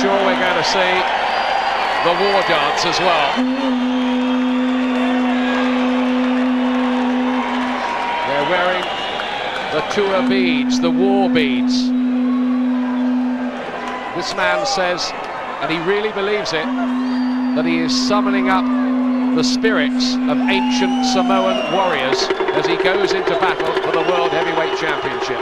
sure we're going to see the war dance as well. They're wearing the Tua beads, the war beads. This man says, and he really believes it, that he is summoning up the spirits of ancient Samoan warriors as he goes into battle for the World Heavyweight Championship.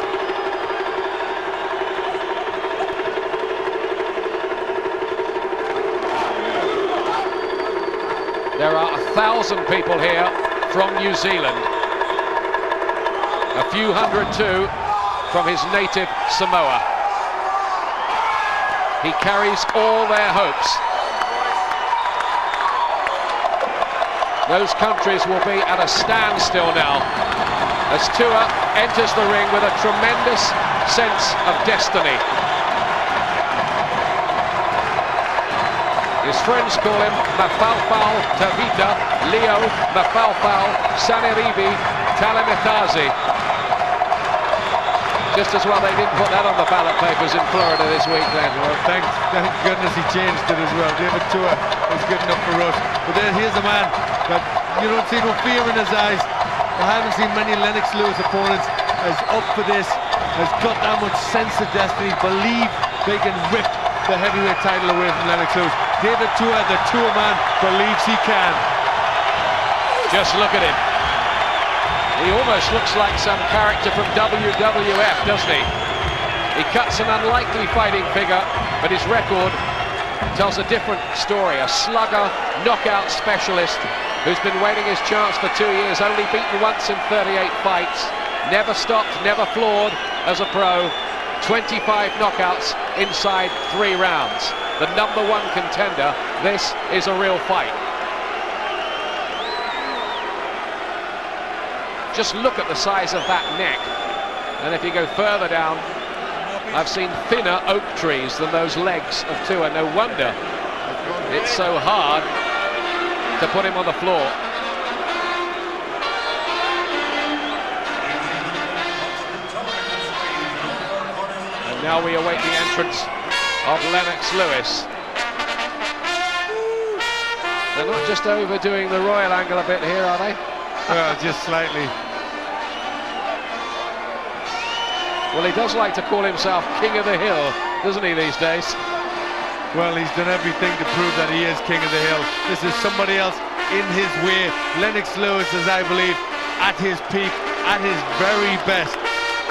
There are 1,000 people here from New Zealand. A few hundred too from his native Samoa. He carries all their hopes. Those countries will be at a standstill now as Tua enters the ring with a tremendous sense of destiny. His friends call him Mafalfal Tavita, Leo Mafalfal Saneribi Talamitazi. Just as well they didn't put that on the ballot papers in Florida this week, then. Well, thank goodness he changed it as well. David Tua is good enough for us. But then here's a man that you don't see no fear in his eyes. I haven't seen many Lennox Lewis opponents as up for this, has got that much sense of destiny, believe they can rip the heavyweight title away from Lennox Lewis. David Tua, the Tua man, believes he can. Just look at him. He almost looks like some character from WWF, doesn't he? He cuts an unlikely fighting figure, but his record tells a different story. A slugger, knockout specialist who's been waiting his chance for 2 years, only beaten once in 38 fights, never stopped, never flawed as a pro, 25 knockouts inside 3 rounds. The #1 contender. This is a real fight. Just look at the size of that neck. And if you go further down, I've seen thinner oak trees than those legs of Tua. No wonder it's so hard to put him on the floor. And now we await the entrance of Lennox Lewis. They're not just overdoing the royal angle a bit here, are they? Well, just slightly. Well, he does like to call himself King of the Hill, doesn't he, these days? Well, he's done everything to prove that he is King of the Hill. This is somebody else in his way. Lennox Lewis is, I believe, at his peak, at his very best.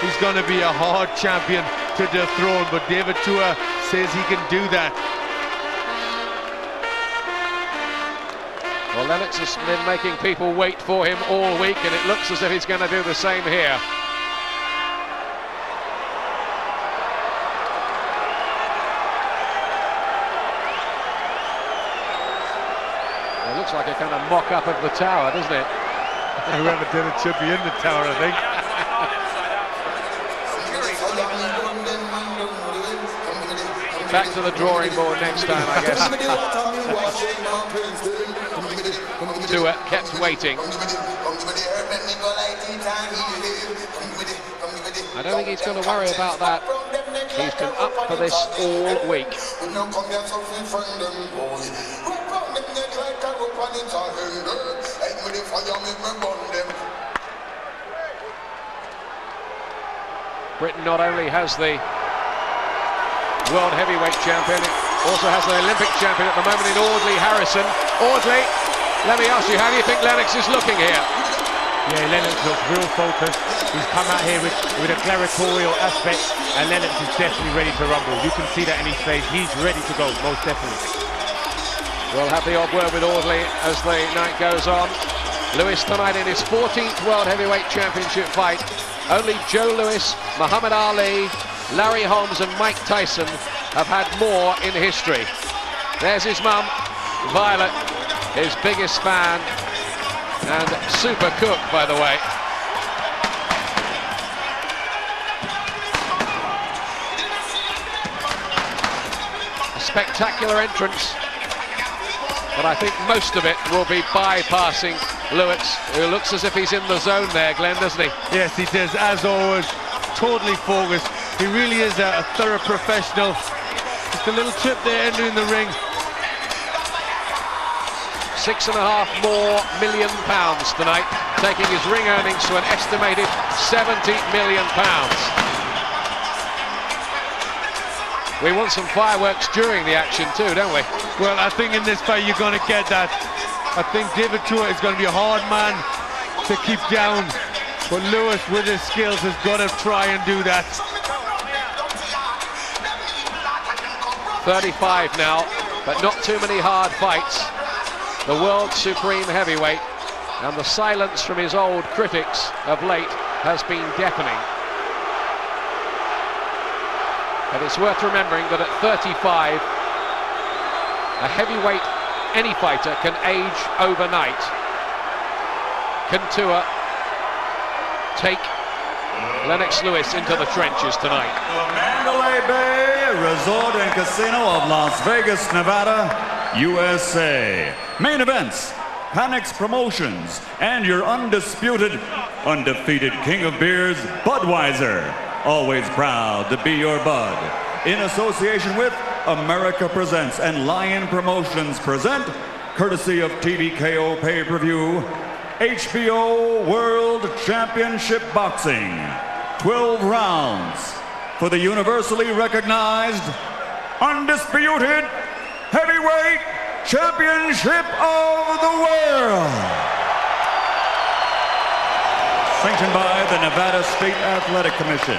He's going to be a hard champion to dethrone, but David Tua says he can do that. Well, Lennox has been making people wait for him all week, and it looks as if he's going to do the same here. It looks like a kind of mock-up of the tower, doesn't it? Whoever did it should be in the tower, I think. Back to the drawing board next time, I guess. Tua kept waiting. I don't think he's going to worry about that. He's been up for this all week. Britain not only has the World Heavyweight Champion, it also has the Olympic champion at the moment in Audley Harrison. Audley, let me ask you, how do you think Lennox is looking here? Yeah, Lennox looks real focused. He's come out here with a gladiatorial aspect, and Lennox is definitely ready to rumble. You can see that in his face. He's ready to go, most definitely. We'll have the odd word with Audley as the night goes on. Lewis tonight in his 14th World Heavyweight Championship fight. Only Joe Louis, Muhammad Ali, Larry Holmes and Mike Tyson have had more in history. There's his mum, Violet, his biggest fan, and super cook, by the way. A spectacular entrance, but I think most of it will be bypassing Lewis, who looks as if he's in the zone there, Glenn, doesn't he? Yes, he does, as always, totally focused. He really is a thorough professional. Just a little trip there entering the ring. £6.5 million tonight, taking his ring earnings to an estimated £70 million. We want some fireworks during the action too, don't we? Well, I think in this fight you're going to get that. I think David Tua is going to be a hard man to keep down, but Lewis with his skills has got to try and do that. 35 now, but not too many hard fights. The world's supreme heavyweight, and the silence from his old critics of late has been deafening. And it's worth remembering that at 35, a heavyweight, any fighter can age overnight. Can Tua take Lennox Lewis into the trenches tonight? The Mandalay Bay Resort and Casino of Las Vegas, Nevada, USA. Main events, Panics Promotions, and your undisputed, undefeated king of beers, Budweiser. Always proud to be your bud. In association with America Presents and Lion Promotions present, courtesy of TVKO Pay-Per-View, HBO World Championship Boxing. 12 rounds for the universally recognized, undisputed heavyweight championship of the world. Sanctioned by the Nevada State Athletic Commission.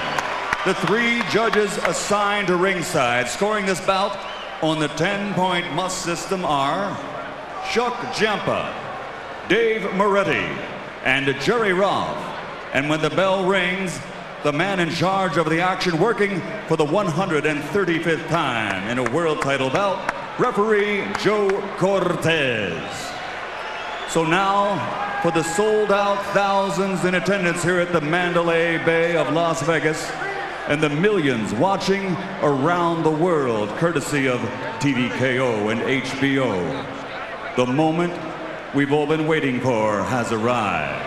The 3 judges assigned to ringside scoring this bout on the 10-point must system are Chuck Jampa, Dave Moretti, and Jerry Roth. And when the bell rings, the man in charge of the action, working for the 135th time in a world title bout, referee Joe Cortez. So now, for the sold-out thousands in attendance here at the Mandalay Bay of Las Vegas, and the millions watching around the world, courtesy of TVKO and HBO, the moment we've all been waiting for has arrived.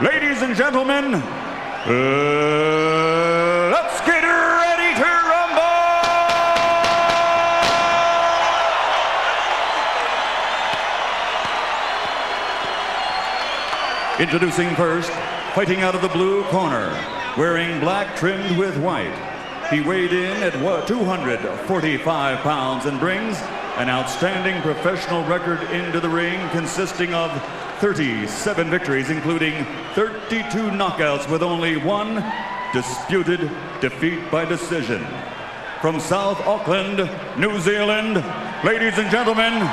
Ladies and gentlemen, let's get ready to rumble! Introducing first, fighting out of the blue corner, wearing black trimmed with white. He weighed in at 245 pounds and brings an outstanding professional record into the ring consisting of 37 victories, including 32 knockouts with only one disputed defeat by decision. From South Auckland, New Zealand, ladies and gentlemen,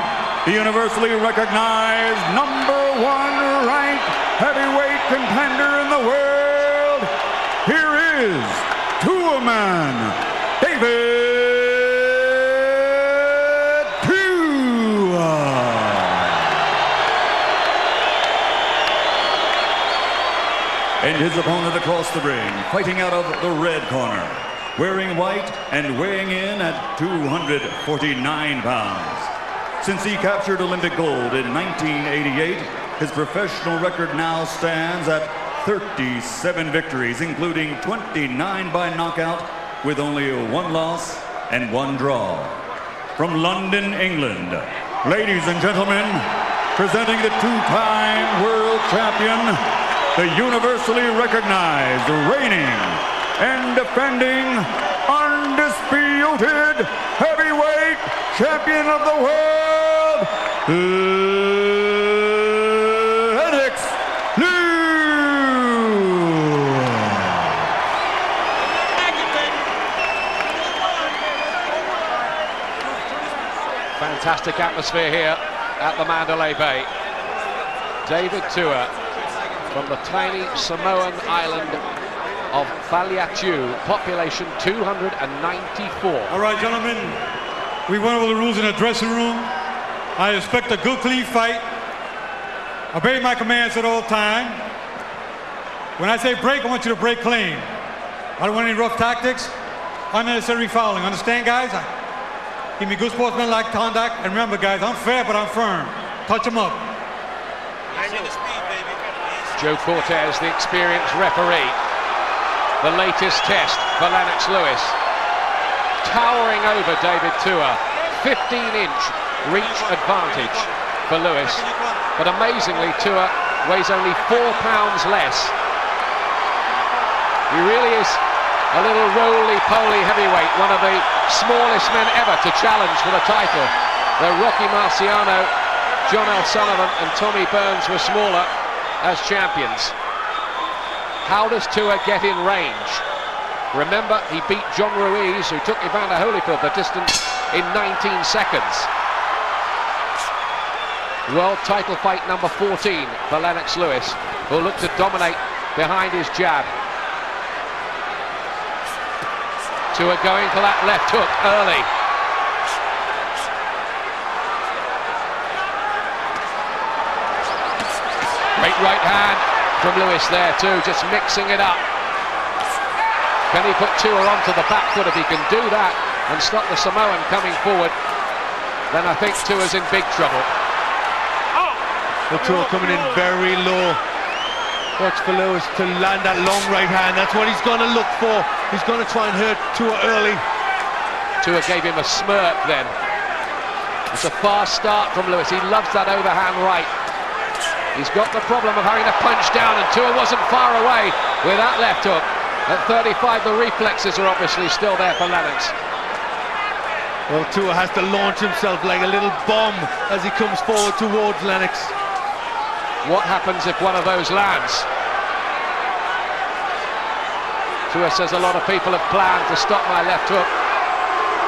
the universally recognized #1 ranked heavyweight contender in the world, here is Tua Man, David Tua. And his opponent across the ring, fighting out of the red corner, wearing white and weighing in at 249 pounds. Since he captured Olympic gold in 1988, his professional record now stands at 37 victories, including 29 by knockout, with only one loss and one draw. From London, England, ladies and gentlemen, presenting the 2-time world champion, the universally recognized, reigning and defending, undisputed heavyweight champion of the world, Lennox Lewis. Fantastic atmosphere here at the Mandalay Bay. David Tua from the tiny Samoan island of Vanuatu, population 294. All right, gentlemen, we went over the rules in the dressing room. I expect a good, clean fight. Obey my commands at all time. When I say break, I want you to break clean. I don't want any rough tactics, unnecessary fouling. Understand, guys? Give me good sportsmanlike conduct. And remember, guys, I'm fair, but I'm firm. Touch them up. Joe Cortez, the experienced referee. The latest test for Lennox Lewis. towering over David Tua. 15-inch reach advantage for Lewis. But amazingly, Tua weighs only 4 pounds less. He really is a little roly-poly heavyweight, one of the smallest men ever to challenge for the title. Though Rocky Marciano, John L. Sullivan and Tommy Burns were smaller as champions. How does Tua get in range? Remember, he beat John Ruiz, who took Evander Holyfield the distance in 19 seconds. World title fight number 14 for Lennox Lewis, who'll look to dominate behind his jab. Tua going for that left hook early. Great right hand from Lewis there too, just mixing it up. Can he put Tua onto the back foot? If he can do that and stop the Samoan coming forward, then I think Tua's in big trouble. Well, Tua coming in very low. Watch for Lewis to land that long right hand. That's what he's going to look for. He's going to try and hurt Tua early. Tua gave him a smirk then. It's a fast start from Lewis. He loves that overhand right. He's got the problem of having to punch down, and Tua wasn't far away with that left hook. At 35, the reflexes are obviously still there for Lennox. Well, Tua has to launch himself like a little bomb as he comes forward towards Lennox. What happens if one of those lands? Tua says a lot of people have planned to stop my left hook,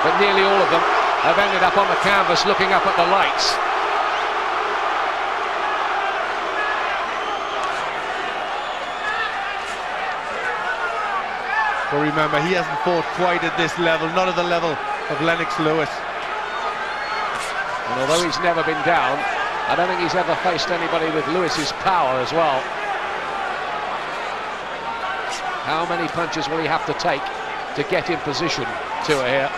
but nearly all of them have ended up on the canvas looking up at the lights. But remember, he hasn't fought quite at this level, not at the level of Lennox Lewis. And although he's never been down, I don't think he's ever faced anybody with Lewis's power as well. How many punches will he have to take to get in position, Tua here?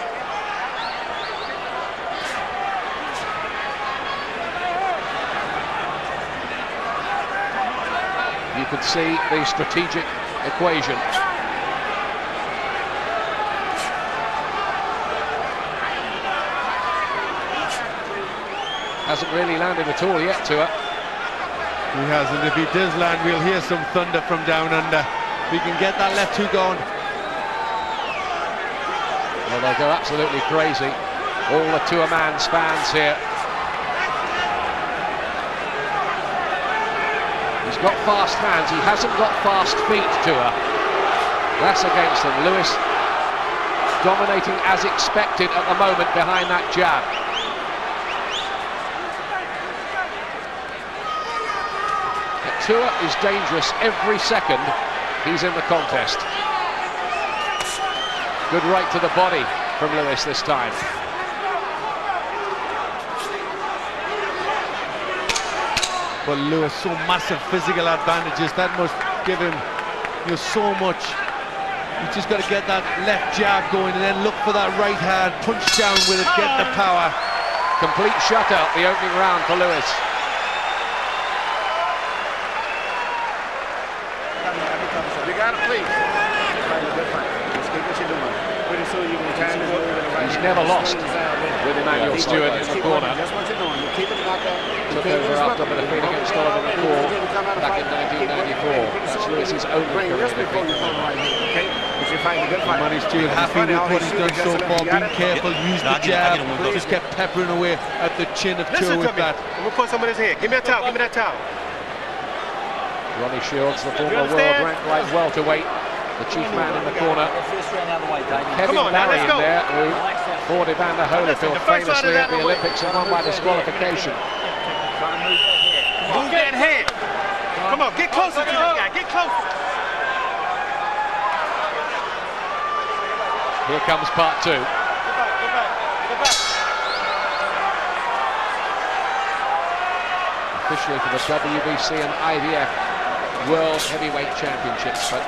You can see the strategic equation. Hasn't really landed at all yet, Tua. He hasn't. If he does land, we'll hear some thunder from down under. If he can get that left hook on. Well, they'll go absolutely crazy. All the Tua Man's fans here. He's got fast hands. He hasn't got fast feet, Tua. That's against him. Lewis dominating as expected at the moment behind that jab. Tua is dangerous every second he's in the contest. Good right to the body from Lewis this time. But Lewis, so massive physical advantages, that must give him so much. He's just got to get that left jab going and then look for that right hand, punch down with it, get the power. Complete shutout the opening round for Lewis. He's never lost with Emmanuel Stewart in the corner. Took over after the defeat against Oliver McCall back in 1994. That's Lewis's only career defeat. Manny Stewart happy with what he's done so far, being careful, used the jab, just kept peppering away at the chin of Tua with that. I'm gonna put some of this here. Give me a towel, give me that towel. Ronnie Shields, the former world-ranked light welterweight, the chief man in the corner. Kevin Larry in there, who fought Evander Holyfield famously at the Olympics and won by disqualification. Move that head. Come on, get closer to this guy. Get closer. Here comes part two. Officially for the WBC and IBF World Heavyweight Championships, but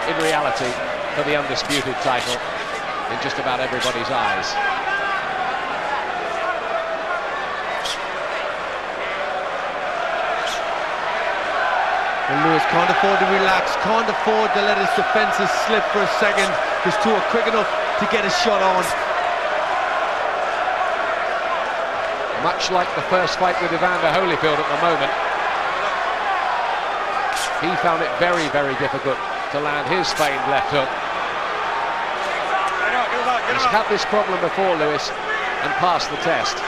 in reality for the undisputed title in just about everybody's eyes. And Lewis can't afford to relax, can't afford to let his defences slip for a second. He's Tua quick enough to get a shot on. much like the first fight with Evander Holyfield at the moment. He found it very, very difficult to land his feigned left hook. He's had this problem before, Lewis, and passed the test.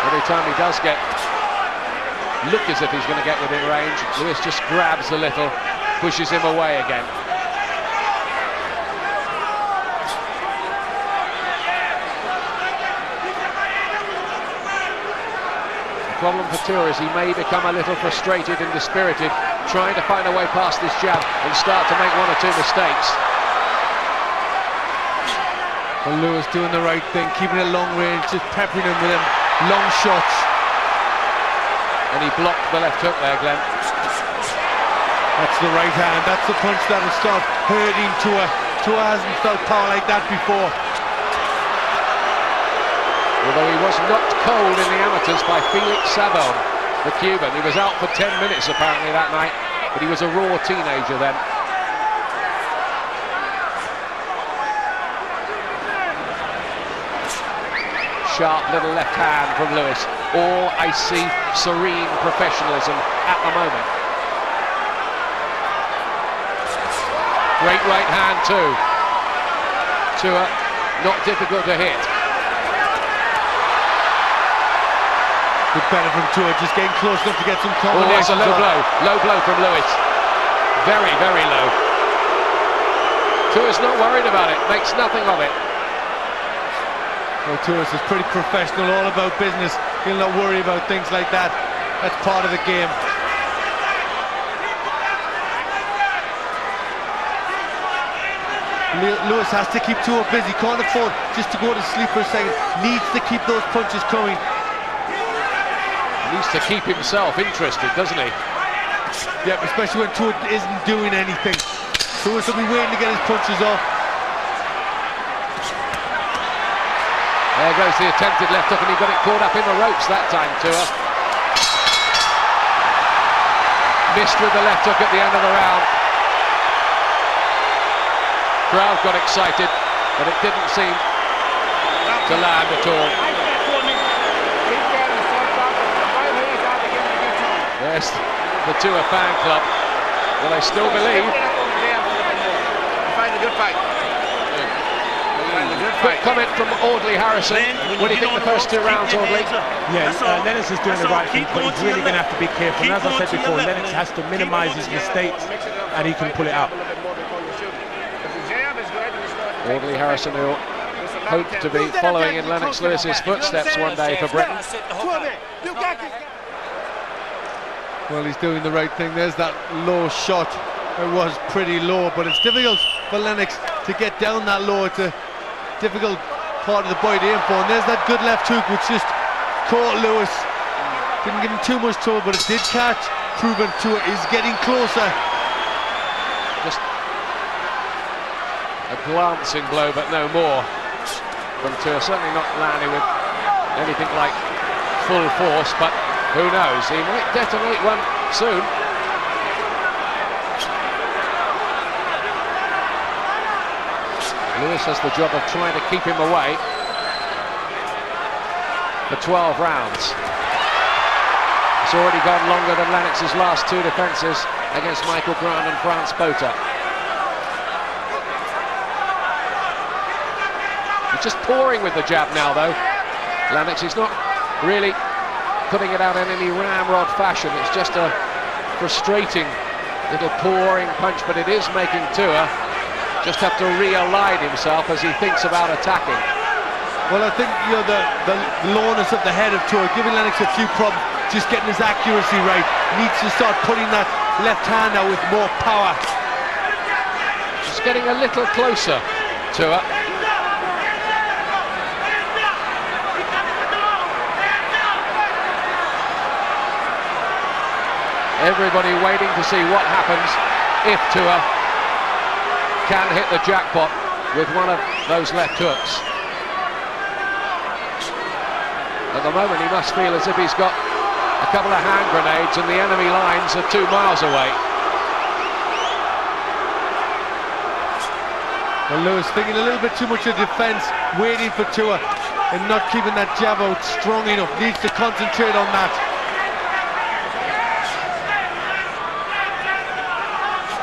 Every time he does look as if he's going to get within range, Lewis just grabs a little, pushes him away again. The problem for Tua is he may become a little frustrated and dispirited, trying to find a way past this jab and start to make one or two mistakes. Well, Lewis doing the right thing, keeping it long range, just peppering him with them long shots. And he blocked the left hook there, Glenn. That's the right hand, that's the punch that will start hurting Tua. Tua hasn't felt power like that before. Although he was knocked cold in the amateurs by Felix Savon, the Cuban. He was out for 10 minutes apparently that night, but he was a raw teenager then. Sharp little left hand from Lewis. All icy, serene professionalism at the moment. Great right hand too. Tua, not difficult to hit. Good better from Tua, just getting close enough to get some Oh, combinations. that's a low blow from Lewis. Very, very low. Tua's not worried about it, makes nothing of it. Well, Tua is pretty professional, all about business. He'll not worry about things like that. That's part of the game. Lewis has to keep Tua busy, can't afford just to go to sleep for a second. Needs to keep those punches coming. Needs to keep himself interested, doesn't he? Yeah, especially when Tua isn't doing anything. Tua will be waiting to get his punches off. There goes the attempted left hook, and he got it caught up in the ropes that time, Tua. Missed with the left hook at the end of the round. Crowd got excited, but it didn't seem to land at all. There's the Tua fan club. Well, they still believe. Find a good fight. Quick comment from Audley Harrison. What do you think the first two rounds, Audley? Yeah, Lennox is doing the right thing, but he's really going to have to be careful. And as I said before, Lennox has to minimise his mistakes, and he can pull it out. Audley Harrison, who hoped to be following in Lennox Lewis's footsteps one day for Britain. Well, he's doing the right thing. There's that low shot. It was pretty low, but it's difficult for Lennox to get down that low. It's a difficult part of the body to aim for. And there's that good left hook, which just caught Lewis. Didn't give him too much trouble, but it did catch. Proving Tua is getting closer. Just a glancing blow, but no more from Tua. Certainly not landing with anything like full force, but who knows? He might detonate one soon. Lewis has the job of trying to keep him away for 12 rounds. It's already gone longer than Lennox's last two defences against Michael Grant and Franz Botha. He's just pouring with the jab now, though. Lennox is not really putting it out in any ramrod fashion. It's just a frustrating little pouring punch, but it is making Tua just have to realign himself as he thinks about attacking. Well, I think, you know, the lowness of the head of Tua giving Lennox a few problems, just getting his accuracy right. Needs to start putting that left hand out with more power. Just getting a little closer, Tua. Everybody waiting to see what happens if Tua can hit the jackpot with one of those left hooks. At the moment he must feel as if he's got a couple of hand grenades and the enemy lines are 2 miles away. Well, Lewis thinking a little bit too much of defence, waiting for Tua and not keeping that jab out strong enough. Needs to concentrate on that.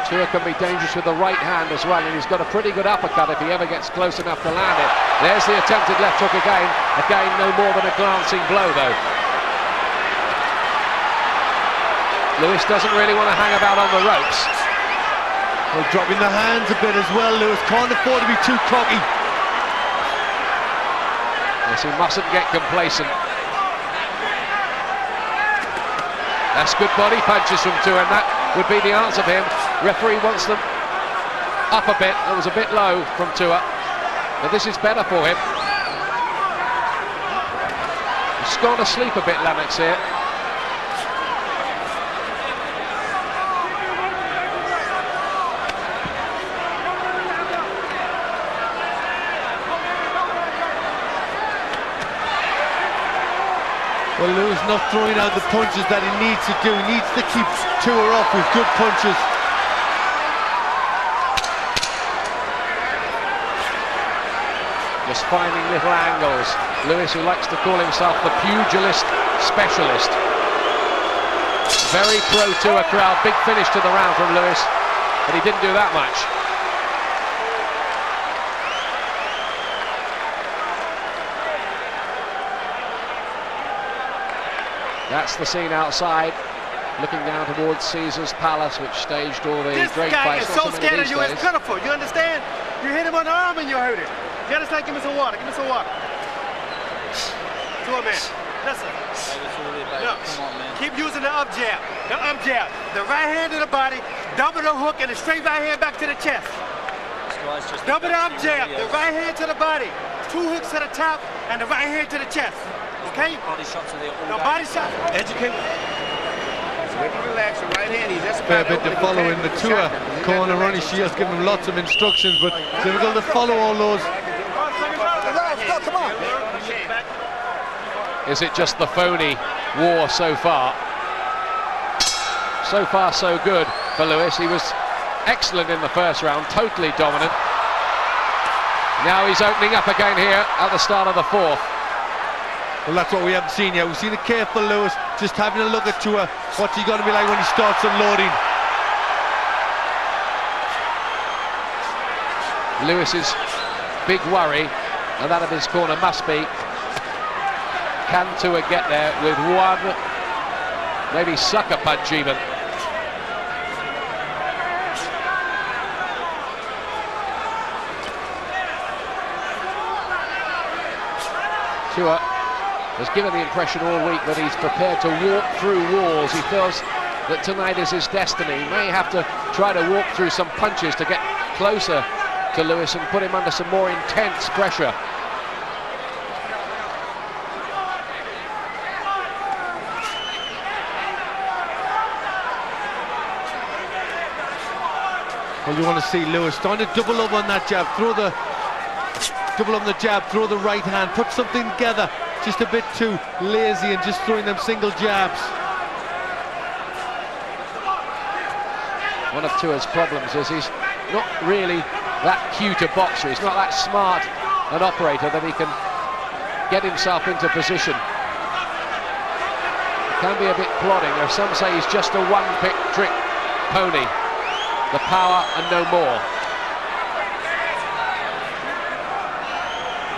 Tua can be dangerous with the right hand as well, and he's got a pretty good uppercut if he ever gets close enough to land it. There's the attempted left hook again. Again, no more than a glancing blow, though. Lewis doesn't really want to hang about on the ropes. Well, dropping the hands a bit as well, Lewis. Can't afford to be too cocky. Yes, he mustn't get complacent. That's good body punches from Tua, and that would be the answer for him. Referee wants them up a bit. That was a bit low from Tua, but this is better for him. He's gone to sleep a bit, Lennox here. Well, Lewis not throwing out the punches that he needs to do. He needs to keep Tua off with good punches. Just finding little angles. Lewis, who likes to call himself the pugilist specialist. Very pro-Tua crowd. Big finish to the round from Lewis, but he didn't do that much. That's the scene outside, looking down towards Caesar's Palace, which staged all the This great guy fights. is so scared of you, it's pitiful. You understand? You hit him on the arm and you hurt it. You understand? Give me some water. Give me some water. To a man. Listen. Look, keep using the up jab. The up jab. The right hand to the body, double the hook, and the straight right hand back to the chest. Double the up jab. The right hand to the body. 2 hooks to the top, and the right hand to the chest. Okay? Body shots are there all No day. body shot. Educate. When you relax your right hand, he's just Fair bit to follow in the Tua corner. Ronnie Shields giving him lots of instructions, but difficult to follow all those. Is it just the phony war so far? So far, so good for Lewis. He was excellent in the first round, totally dominant. Now he's opening up again here at the start of the fourth. Well, that's what we haven't seen yet. We've seen a careful Lewis, just having a look at Tua. What's he going to be like when he starts unloading? Lewis's big worry, and that of his corner must be, can Tua get there with one, maybe sucker punch even? Tua has given the impression all week that he's prepared to walk through walls. He feels that tonight is his destiny. He may have to try to walk through some punches to get closer to Lewis and put him under some more intense pressure. Well, you want to see Lewis starting to double up on that jab, double on the jab, throw the right hand, put something together. Just a bit too lazy and just throwing them single jabs. One of Tua's problems is he's not really that cute a boxer. He's not that smart an operator that he can get himself into position. He can be a bit plodding. Or some say he's just a one-trick pony. The power and no more.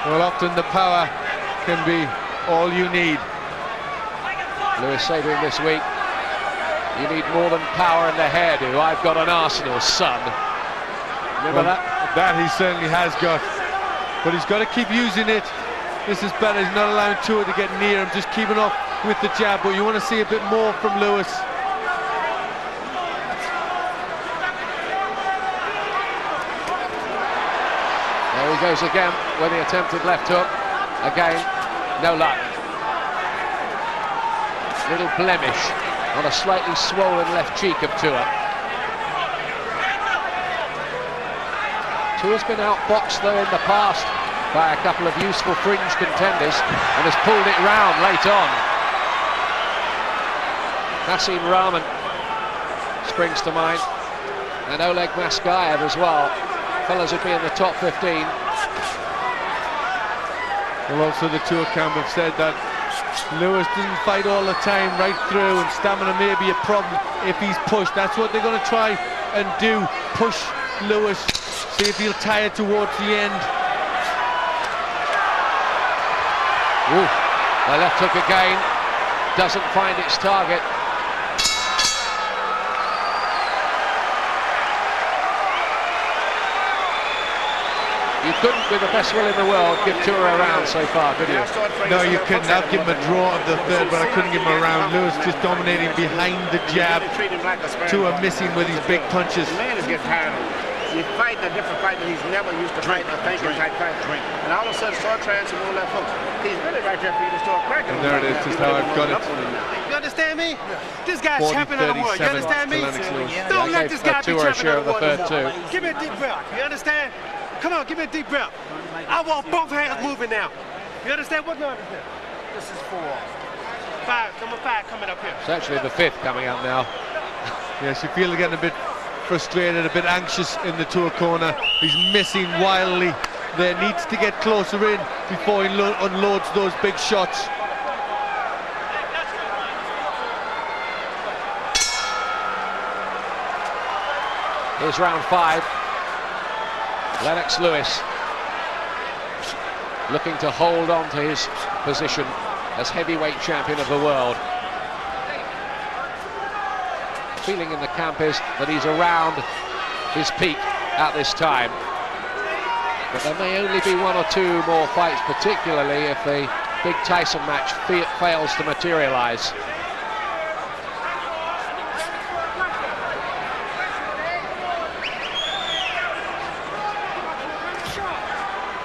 Well, often the power can be all you need. Lewis said to him this week, you need more than power and the hairdo. I've got an Arsenal son. Remember that? That he certainly has got. But he's got to keep using it. This is better. He's not allowing Tua to get near him, just keeping up with the jab. But you want to see a bit more from Lewis. There he goes again with the attempted left hook. Again, no luck. Little blemish on a slightly swollen left cheek of Tua. Tua's been outboxed though in the past by a couple of useful fringe contenders and has pulled it round late on. Nassim Rahman springs to mind, and Oleg Maskayev as well. Fellas would be in the top 15. Well, also the Tua camp have said that Lewis doesn't fight all the time right through, and stamina may be a problem if he's pushed. That's what they're going to try and do, push Lewis, see if he'll tire towards the end. Ooh, the left hook again, doesn't find its target. You couldn't, with the best will in the world, give Tua a round so far, could you? No, you couldn't. I've given him a draw of the third, but I couldn't give him a round. Lewis just dominating behind the jab. Tua missing with his big punches. The man is getting tired of it. He's fighting a different fight that he's never used to fight, a thinking type fight. And all of a sudden, start trying some more left hooks. He's really right there for you to start cracking. And there it is, just how I've got it. You understand me? This guy's champion of the world. You understand me? Don't let this guy be Tua a share champion of of the the world. third too. Give me a deep breath. You understand? Come on, give me a deep breath. I want both hands moving now. You understand? What number is this? This is 4. 5, number 5 coming up here. It's actually the 5th coming up now. Yes, you feel they're getting a bit frustrated, a bit anxious in the Tua corner. He's missing wildly. There needs to get closer in before he unloads those big shots. Here's round 5. Lennox Lewis looking to hold on to his position as heavyweight champion of the world. Feeling in the camp is that he's around his peak at this time. But there may only be 1 or 2 more fights, particularly if the big Tyson match fails to materialize.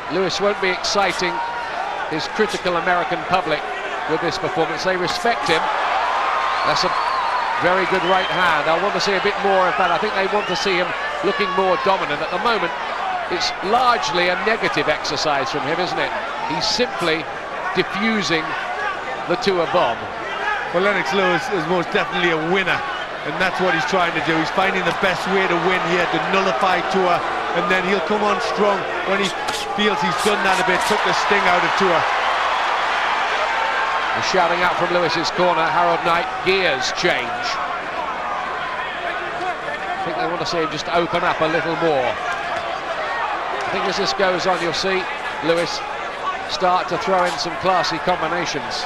Lewis won't be exciting his critical American public with this performance. They respect him. That's a very good right hand. I want to see a bit more of that. I think they want to see him looking more dominant. At the moment, it's largely a negative exercise from him, isn't it? He's simply diffusing the Tua bomb. Well, Lennox Lewis is most definitely a winner, and that's what he's trying to do. He's finding the best way to win here, to nullify Tua, and then he'll come on strong when he feels he's done that a bit, took the sting out of Tua. The shouting out from Lewis's corner, Harold Knight, gears change. I think they want to see him just open up a little more. I think as this goes on, you'll see Lewis start to throw in some classy combinations.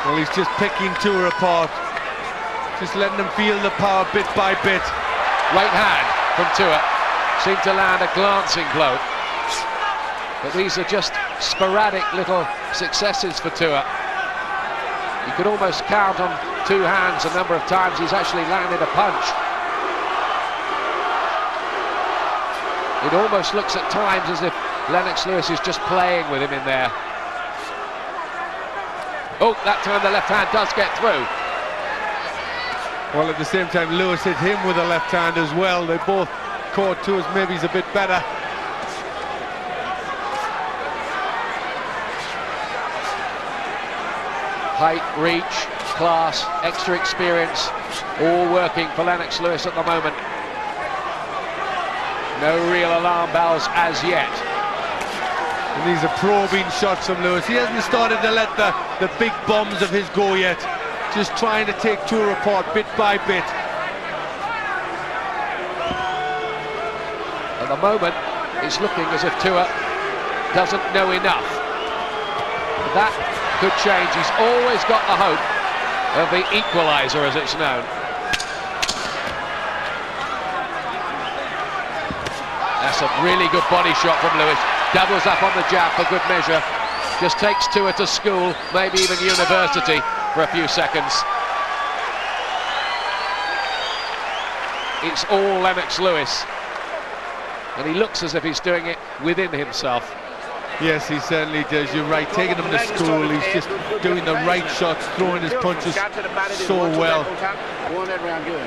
Well, he's just picking Tua apart, just letting him feel the power bit by bit. Right hand from Tua seemed to land a glancing blow, but these are just sporadic little successes for Tua. You could almost count on 2 hands the number of times he's actually landed a punch. It almost looks at times as if Lennox Lewis is just playing with him in there. Oh, that time the left hand does get through. Well, at the same time, Lewis hit him with a left hand as well. They both caught Tua's maybe a bit better. Height, reach, class, extra experience, all working for Lennox Lewis at the moment. No real alarm bells as yet. And these are probing shots from Lewis. He hasn't started to let the big bombs of his go yet. Just trying to take Tua apart bit by bit. At the moment, it's looking as if Tua doesn't know enough. That could change. He's always got the hope of the equalizer, as it's known. That's a really good body shot from Lewis. Doubles up on the jab for good measure. Just takes Tua to school, maybe even university, for a few seconds. It's all Lennox Lewis. And he looks as if he's doing it within himself. Yes, he certainly does. You're right. Taking him to school, he's just doing the right shots, throwing his punches so well. Won that round good.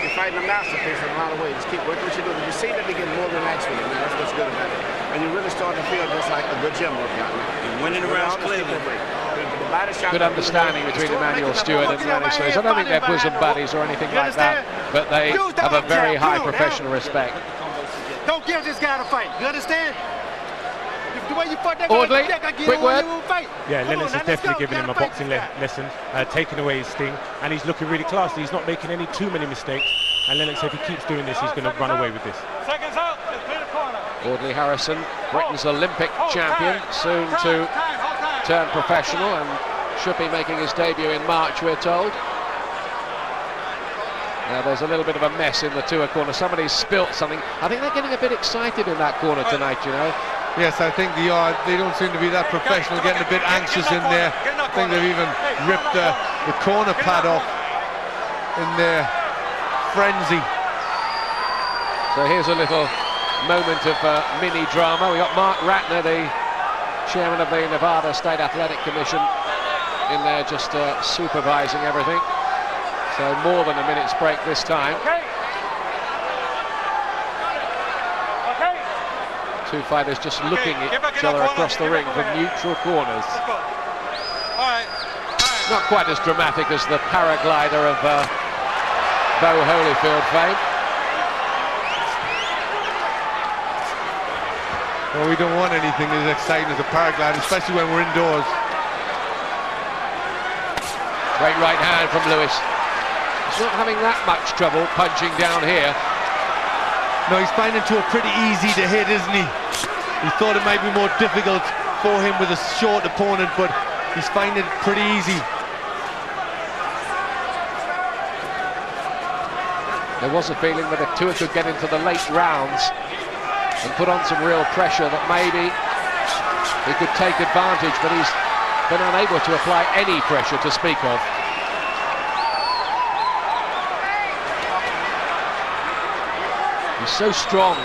You're fighting a masterpiece in a lot of ways. Just keep working what you're doing. You seem to be getting more relaxed with it, man. That's what's good about it. And you're really starting to feel just like a good gym workout. Winning the rounds clearly. good understanding between Emmanuel Stewart and Lennox Lewis. I don't think they're bosom buddies or anything like that, but they have a very high professional respect. Don't give this guy a fight. You understand? The way you fought that Audley, guy, quick word. Yeah, Lennox is definitely giving him a boxing lesson, taking away his sting, and he's looking really classy. He's not making any too many mistakes. And Lennox, if he keeps doing this, he's going to run away with this. Seconds out. Let's clear the corner. Audley Harrison, Britain's Olympic champion, soon to turn professional and should be making his debut in March, we're told. Now there's a little bit of a mess in the Tua corner. Somebody's spilt something. I think they're getting a bit excited in that corner tonight, you know. Yes, I think they are. They don't seem to be that professional, getting a bit anxious in there. I think they've even ripped the corner pad off in their frenzy. So here's a little moment of mini drama. We got Mark Ratner, the chairman of the Nevada State Athletic Commission, in there just supervising everything. So more than a minute's break this time. Two fighters just looking at each other across the ring from neutral corners. Not quite as dramatic as the paraglider of Bo Holyfield fame. Well, we don't want anything as exciting as a paraglide, especially when we're indoors. Great right hand from Lewis. He's not having that much trouble punching down here. No, he's finding Tua pretty easy to hit, isn't he? He thought it might be more difficult for him with a short opponent, but he's finding it pretty easy. There was a feeling that if Tua could get into the late rounds and put on some real pressure, that maybe he could take advantage, but he's been unable to apply any pressure to speak of. He's so strong,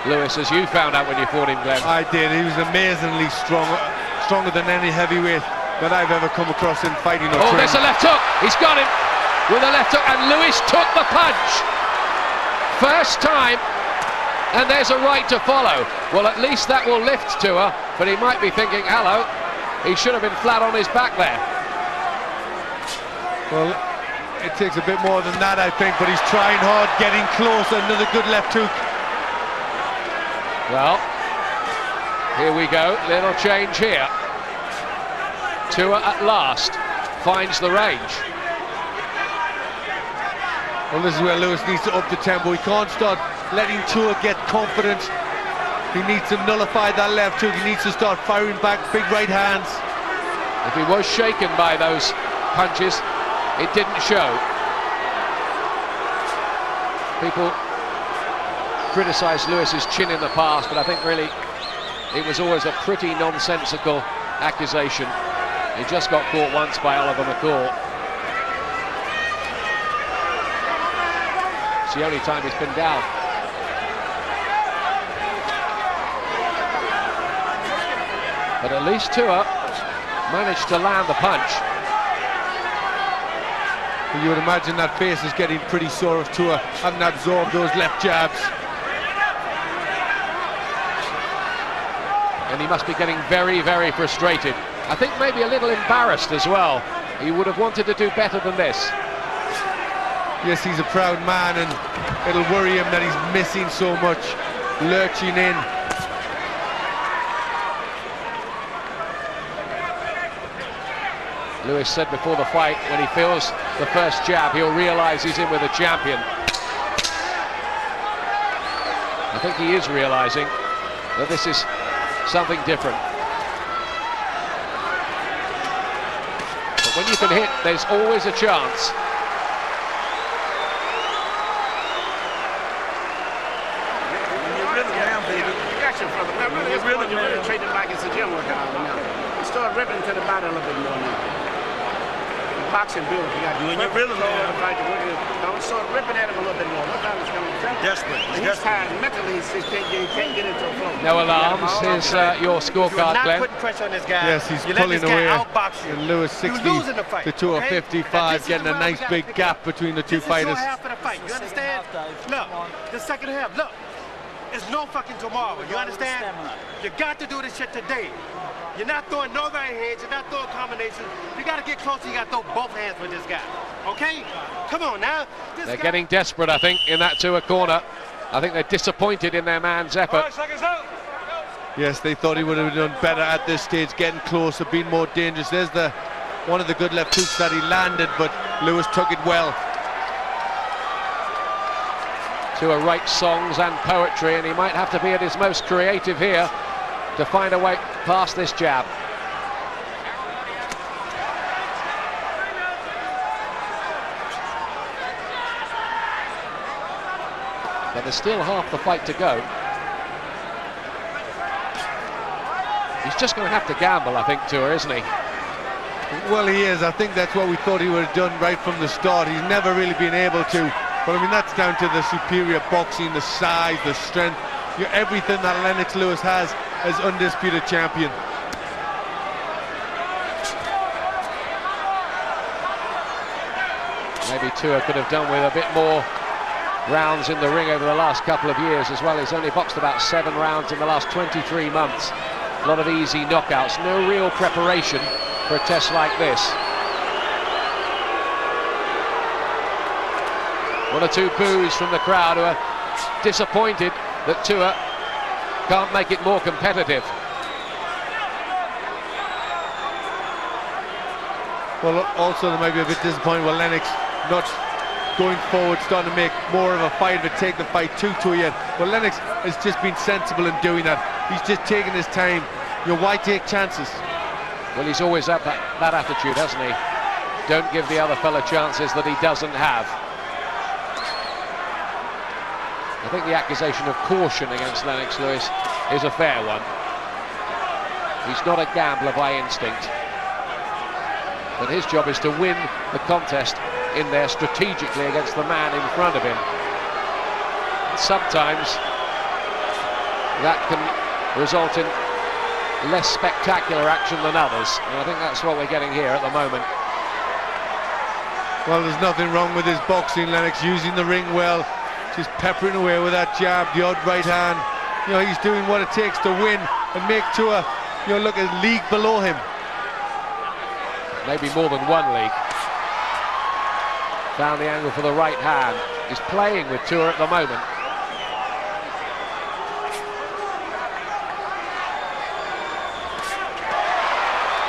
Lewis, as you found out when you fought him, Glenn. I did. He was amazingly strong, stronger than any heavyweight that I've ever come across in fighting. Oh, there's a left hook. He's got him with a left hook, and Lewis took the punch. First time, and there's a right to follow. Well, at least that will lift Tua, but he might be thinking, hello, he should have been flat on his back there. Well, it takes a bit more than that, I think, but he's trying hard, getting close. Another good left hook. Well, here we go, little change here. Tua at last finds the range. Well, this is where Lewis needs to up the tempo. He can't start letting Tua get confident. He needs to nullify that left hook. He needs to start firing back big right hands. If he was shaken by those punches, it didn't show. People criticised Lewis's chin in the past, but I think really it was always a pretty nonsensical accusation. He just got caught once by Oliver McCall. It's the only time he's been down. But at least Tua managed to land the punch. You would imagine that face is getting pretty sore of Tua, having absorbed those left jabs. And he must be getting very, very frustrated. I think maybe a little embarrassed as well. He would have wanted to do better than this. Yes, he's a proud man, and it'll worry him that he's missing so much, lurching in. Lewis said before the fight, when he feels the first jab, he'll realise he's in with a champion. I think he is realising that this is something different. But when you can hit, there's always a chance. Really treat it like it's a gym workout now. You start ripping to the body a little bit more now. Boxing build, you got you in your rhythm now. Start ripping at him a little bit more. Look how he's coming. Desperate. He's tired mentally. He can't get into a flow. No alarms. Here's your scorecard, Glenn. You're not putting pressure on this guy. Yes, he's pulling away. And Lewis 60 to Tua 55, getting a nice big gap between the two fighters. This is your half of the fight. You understand? Look, the second half. Look. It's no fucking tomorrow, you understand? You got to do this shit today. You're not throwing no right hands. You're not throwing combinations. You got to get closer. You got to throw both hands with this guy. Okay? Come on now. They're getting desperate, I think, in that Tua corner. I think they're disappointed in their man's effort. Yes, they thought he would have done better at this stage, getting closer, being more dangerous. There's one of the good left hooks that he landed, but Lewis took it well. Tua writes songs and poetry, and he might have to be at his most creative here to find a way past this jab. But there's still half the fight to go. He's just going to have to gamble, I think, Tua, isn't he? Well, he is. I think that's what we thought he would have done right from the start. He's never really been able to. But I mean, that's down to the superior boxing, the size, the strength, everything that Lennox Lewis has as undisputed champion. Maybe Tua could have done with a bit more rounds in the ring over the last couple of years as well. He's only boxed about 7 rounds in the last 23 months. A lot of easy knockouts, no real preparation for a test like this. 1 or 2 boos from the crowd who are disappointed that Tua can't make it more competitive. Well, also they might be a bit disappointed with Lennox not going forward, starting to make more of a fight of it, take the fight to Tua yet. But Lennox has just been sensible in doing that. He's just taking his time. You know, why take chances? Well, he's always had that attitude, hasn't he? Don't give the other fella chances that he doesn't have. I think the accusation of caution against Lennox Lewis is a fair one. He's not a gambler by instinct. But his job is to win the contest in there strategically against the man in front of him. Sometimes that can result in less spectacular action than others, and I think that's what we're getting here at the moment. Well, there's nothing wrong with his boxing. Lennox using the ring well, just peppering away with that jab, the odd right hand. You know, he's doing what it takes to win and make Tua, you know, look a league below him. Maybe more than one league. Found the angle for the right hand. He's playing with Tua at the moment.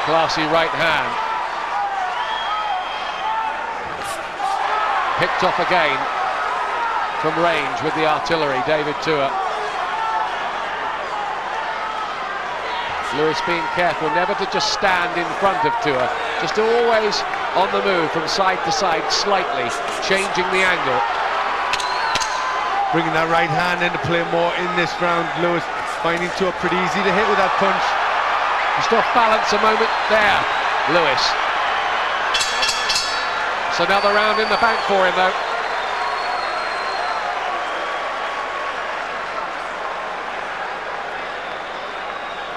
Classy right hand. Picked off again from range with the artillery, David Tua. Lewis being careful never to just stand in front of Tua, just always on the move from side to side, slightly changing the angle. Bringing that right hand into play more in this round. Lewis finding Tua pretty easy to hit with that punch. Just off balance a moment there, Lewis. It's another round in the bank for him though.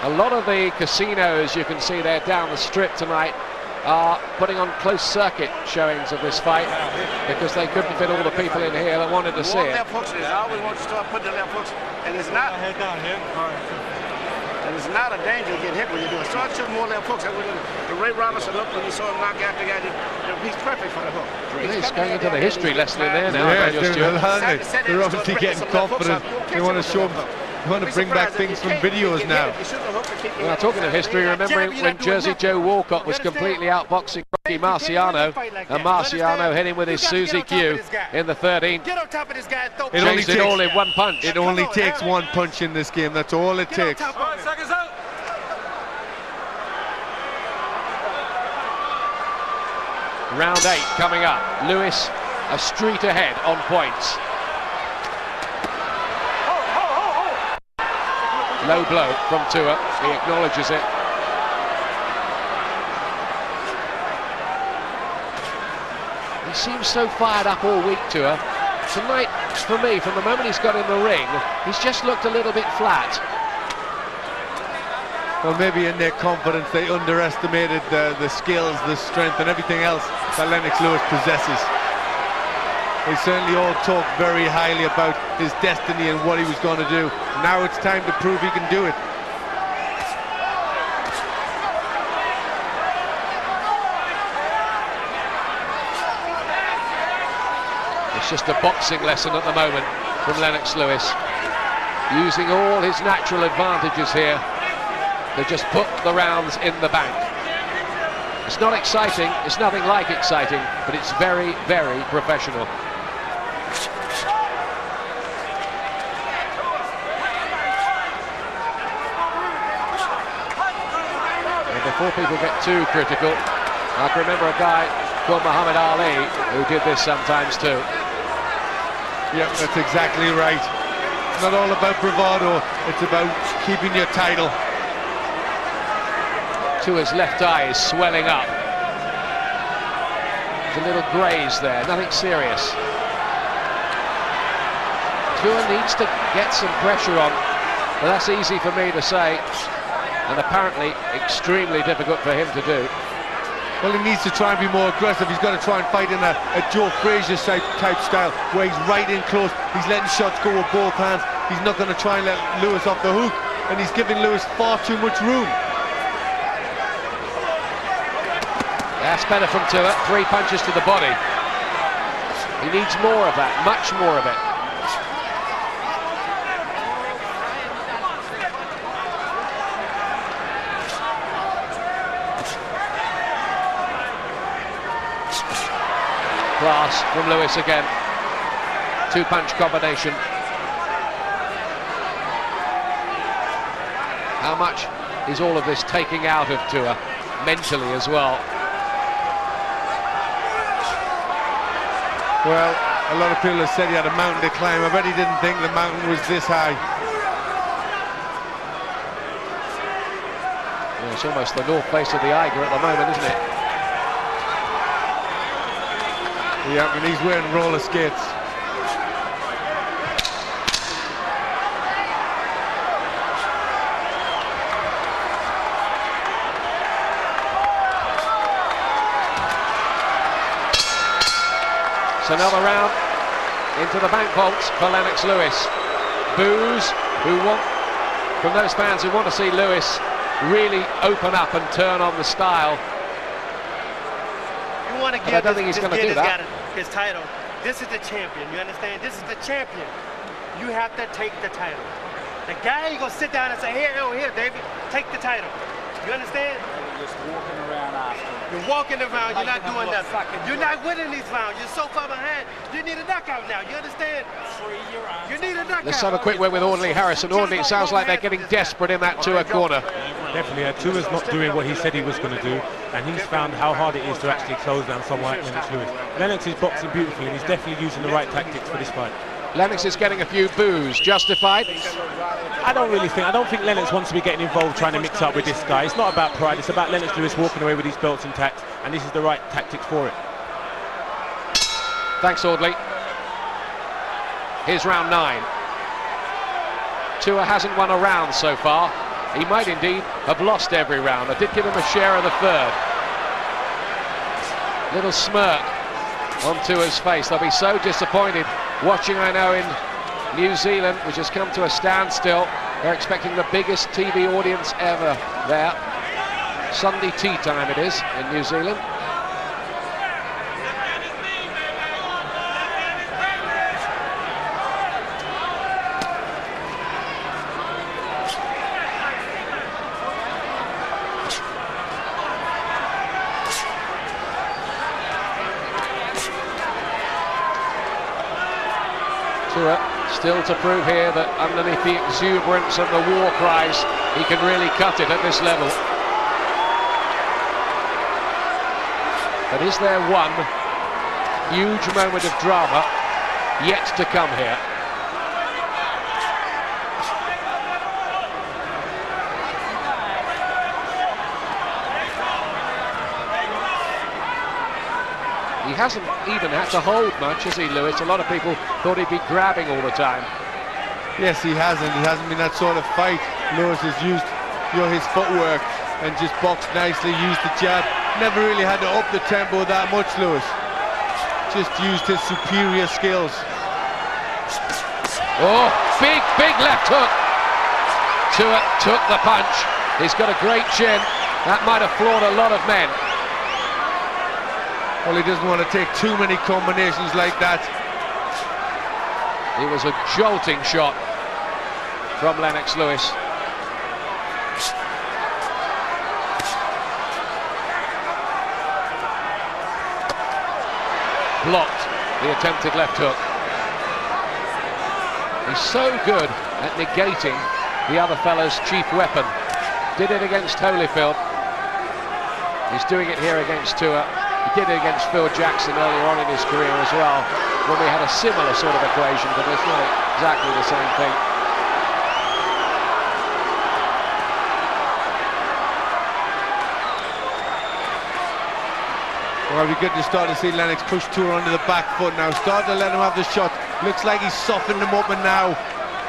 A lot of the casinos you can see there down the strip tonight are putting on closed circuit showings of this fight because they couldn't fit all the people in here that wanted to see it. Left hooks, I always want to start putting the left hooks, and it's not. Head down here. All right. And it's not a danger to get hit when you do it. Start shooting more left hooks. The Ray Robinson look when you saw him knock out the guy, he's perfect for the hook. He's going into the history lesson in there now. Yeah, Stewart. they're obviously getting confident. They want to show them. You want to bring back things from videos now. Well, talking of history, remembering when Jersey Joe Walcott was completely outboxing Rocky Marciano, and Marciano hit him with his Suzy Q in the 13th. Changed it all in one punch. It only takes one punch in this game. That's all it takes. Round 8 coming up. Lewis a street ahead on points. Low blow from Tua, he acknowledges it. He seems so fired up all week, Tua. Tonight, for me, from the moment he's got in the ring, he's just looked a little bit flat. Well, maybe in their confidence they underestimated the skills, the strength and everything else that Lennox Lewis possesses. They certainly all talk very highly about his destiny and what he was going to do. Now it's time to prove he can do it. It's just a boxing lesson at the moment from Lennox Lewis, using all his natural advantages here to just put the rounds in the bank. It's not exciting, it's nothing like exciting, but it's very, very professional. And before people get too critical, I can remember a guy called Muhammad Ali who did this sometimes too. Yep, that's exactly right. It's not all about bravado, it's about keeping your title. Tua's left eye is swelling up. There's a little graze there, nothing serious. Tua needs to get some pressure on, but that's easy for me to say, and apparently extremely difficult for him to do. Well, he needs to try and be more aggressive. He's got to try and fight in a Joe Frazier type style, where he's right in close, he's letting shots go with both hands. He's not going to try and let Lewis off the hook, and he's giving Lewis far too much room. That's better from Tua, 3 punches to the body. He needs more of that, much more of it. Class from Lewis again. 2-punch combination. How much is all of this taking out of Tua, mentally as well? Well, a lot of people have said he had a mountain to climb. I bet he didn't think the mountain was this high. Yeah, it's almost the north face of the Eiger at the moment, isn't it? Yeah, and he's wearing roller skates. It's another round into the bank vaults for Lennox Lewis. Boos from those fans who want to see Lewis really open up and turn on the style. You want to I give don't think he's going to do that. His title. This is the champion, you understand? This is the champion. You have to take the title. The guy ain't going to sit down and say, here, David, take the title. You understand? You're just walking around after. You're walking around, you're not doing nothing. You're not winning these rounds, you're so far behind. You need a knockout now, you understand? You need a knockout. Let's have a quick word with Audley Harrison. Audley, it sounds like they're getting desperate in that Tua corner. Definitely, Tua's not doing what he said he was going to do, and he's found how hard it is to actually close down someone like Lennox Lewis. Lennox is boxing beautifully, and he's definitely using the right tactics for this fight. Lennox is getting a few boos. Justified? I don't think Lennox wants to be getting involved trying to mix up with this guy. It's not about pride, it's about Lennox Lewis walking away with his belts intact, and this is the right tactics for it. Thanks, Audley. Here's round 9. Tua hasn't won a round so far. He might indeed have lost every round. I did give him a share of the third. Little smirk on Tua's face. They'll be so disappointed watching, I know, in New Zealand, which has come to a standstill. They're expecting the biggest TV audience ever there. Sunday tea time it is in New Zealand. Tua still to prove here that underneath the exuberance and the war cries, he can really cut it at this level. But is there one huge moment of drama yet to come here? He hasn't even had to hold much, has he, Lewis? A lot of people thought he'd be grabbing all the time. Yes, he hasn't. He hasn't been that sort of fight. Lewis has used, his footwork and just boxed nicely, used the jab. Never really had to up the tempo that much, Lewis. Just used his superior skills. Oh, big left hook. Tua took the punch. He's got a great chin. That might have floored a lot of men. Well, he doesn't want to take too many combinations like that. It was a jolting shot from Lennox Lewis. Blocked the attempted left hook. He's so good at negating the other fella's chief weapon. Did it against Holyfield. He's doing it here against Tua. He did it against Phil Jackson earlier on in his career as well, when we had a similar sort of equation, but it's not exactly the same thing. Well, we're good to start to see Lennox push Tua onto the back foot now. Start to let him have the shot. Looks like he's softened him up, and now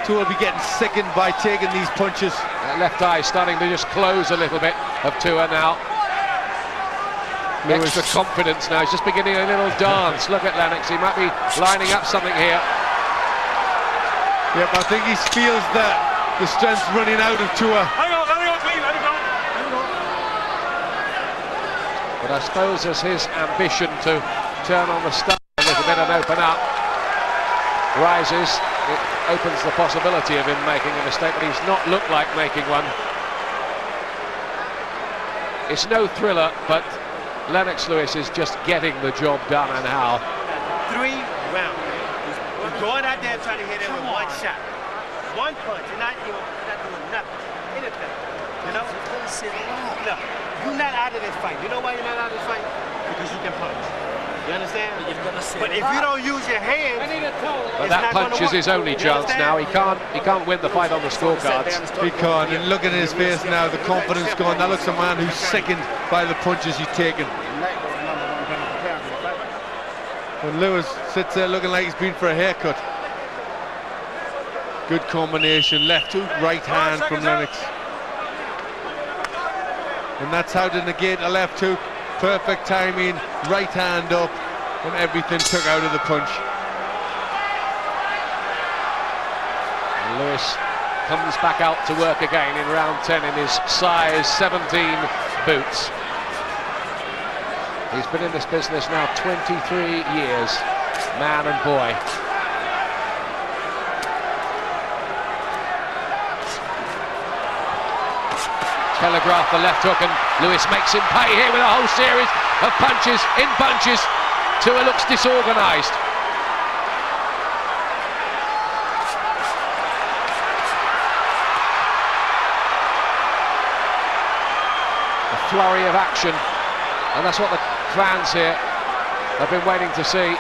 Tua will be getting sickened by taking these punches. That left eye starting to just close a little bit of Tua now. Extra confidence now. He's just beginning a little dance. Look at Lennox. He might be lining up something here. Yep, I think he feels that the strength's running out of Tua. Let it go, Cleve, let it go. But I suppose as his ambition to turn on the star a little bit and open up rises, it opens the possibility of him making a mistake, but he's not looked like making one. It's no thriller, but Lennox Lewis is just getting the job done, and how. 3 rounds. We're going out there trying to hit him with one shot. One punch. You're not doing nothing. Anything. You know? Look, you're not out of this fight. You know why you're not out of this fight? Because you can punch. You understand? But if you don't use your hands, but that punch is his only chance now. He can't win the fight on the scorecards. He can't, and looking at his face now, the confidence gone. That looks a man who's sickened by the punches he's taken. And Lewis sits there looking like he's been for a haircut. Good combination, left hook, right hand from Lennox. And that's how to negate a left hook. Perfect timing, right hand up, and everything took out of the punch. And Lewis comes back out to work again in round 10 in his size 17 boots. He's been in this business now 23 years, man and boy. Telegraph the left hook, and Lewis makes him pay here with a whole series of punches in bunches. Tua looks disorganised. A flurry of action, and that's what the fans here have been waiting to see.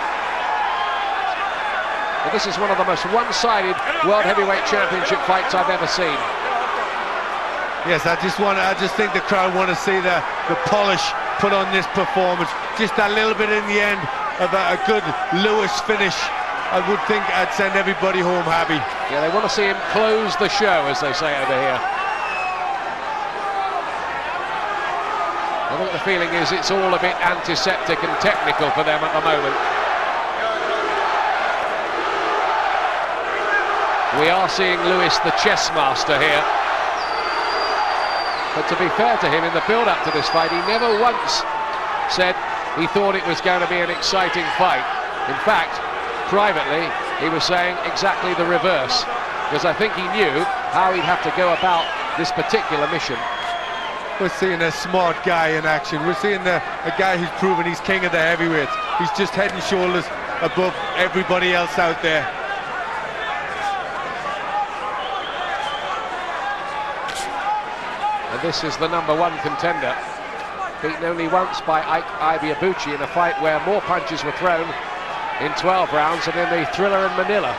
But this is one of the most one-sided World Heavyweight Championship fights I've ever seen. Yes, I just think the crowd want to see the polish put on this performance. Just a little bit in the end of a good Lewis finish. I would think I'd send everybody home happy. Yeah, they want to see him close the show, as they say over here. I think the feeling is it's all a bit antiseptic and technical for them at the moment. We are seeing Lewis the chess master here. But to be fair to him, in the build-up to this fight, he never once said he thought it was going to be an exciting fight. In fact, privately, he was saying exactly the reverse, because I think he knew how he'd have to go about this particular mission. We're seeing a smart guy in action. We're seeing a guy who's proven he's king of the heavyweights. He's just head and shoulders above everybody else out there. And this is the #1 contender, beaten only once by Ibeabuchi in a fight where more punches were thrown in 12 rounds than in the thriller in Manila.